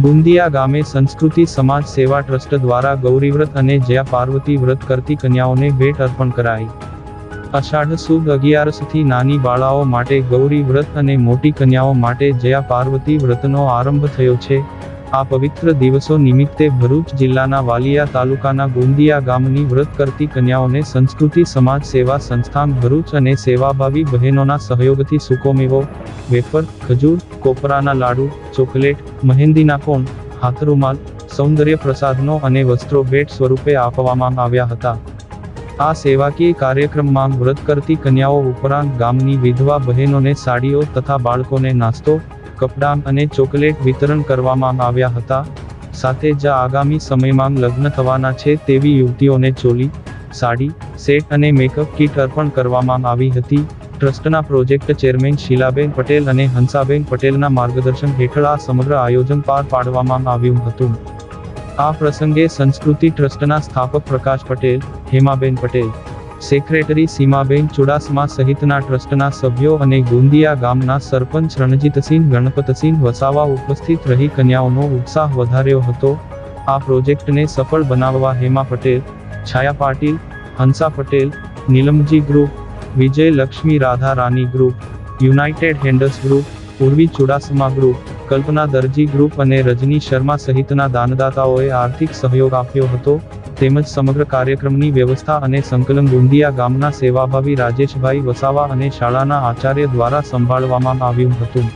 ગુંદિયા ગામે સંસ્કૃતિ સમાજ સેવા ટ્રસ્ટ દ્વારા ગૌરીવ્રત અને જયા પાર્વતી વ્રત કરતી કન્યાઓને ભેટ અર્પણ કરાઈ। અષાઢ સુદ 11થી નાની બાળાઓ માટે ગૌરી વ્રત અને મોટી કન્યાઓ માટે જયા પાર્વતી વ્રતનો આરંભ થયો છે। આ પવિત્ર દિવસો નિમિત્તે ભરૂચ જિલ્લાના વાલિયા તાલુકાના ગુંદિયા ગામની વ્રત કરતી કન્યાઓને સંસ્કૃતિ સમાજ સેવા સંસ્થાન ભરૂચ અને સેવાભાવી બહેનોના સહયોગથી સૂકોમેવો, વેફર, ખજૂર, કોપરાના લાડુ, ચોકલેટ, મહેંદીના કોન, હાથરૂમાલ, સૌંદર્ય પ્રસાધનો અને વસ્ત્રો ભેટ સ્વરૂપે આપવામાં આવ્યા હતા। આ સેવાકીય કાર્યક્રમમાં વ્રત કરતી કન્યાઓ ઉપરાંત ગામની વિધવા બહેનોને સાડીઓ તથા બાળકોને નાસ્તો, કપડાં અને ચોકલેટ વિતરણ કરવામાં આવ્યા હતા। સાથે જ આગામી સમયમાં લગ્ન થવાના છે તેવી યુવતીઓને ચોલી, સાડી, સેટ અને મેકઅપ કીટ અર્પણ કરવામાં આવી હતી। ટ્રસ્ટના પ્રોજેક્ટ ચેરમેન શીલાબેન પટેલ અને હંસાબેન પટેલના માર્ગદર્શન હેઠળ આ સમગ્ર આયોજન પાર પાડવામાં આવ્યું હતું। આ પ્રસંગે સંસ્કૃતિ ટ્રસ્ટના સ્થાપક પ્રકાશ પટેલ, હેમાબેન પટેલ, સેક્રેટરી સીમાબેન ચુડાસમા સહિતના ટ્રસ્ટના સભ્યો અને ગુંદિયા ગામના સરપંચ રણજીતસિંહ ગણપતસિંહ વસાવા ઉપસ્થિત રહી કન્યાઓનો ઉત્સાહ વધાર્યો હતો। આ પ્રોજેક્ટને સફળ બનાવવા Hema Patel, Chhaya Patil, Hansa Patel, Neelamji group, Vijay Lakshmi Radha Rani group, united hands group, Urvi Chudasama group, Kalpana Darji group અને રજની શર્મા સહિતના દાનદાતાઓએ આર્થિક સહયોગ આપ્યો હતો। તેમજ સમગ્ર કાર્યક્રમની વ્યવસ્થા અને સંકલન ગુંદિયા ગામના સેવાભાવી રાજેશભાઈ વસાવા અને શાળાના આચાર્ય દ્વારા સંભાળવામાં આવ્યું હતું।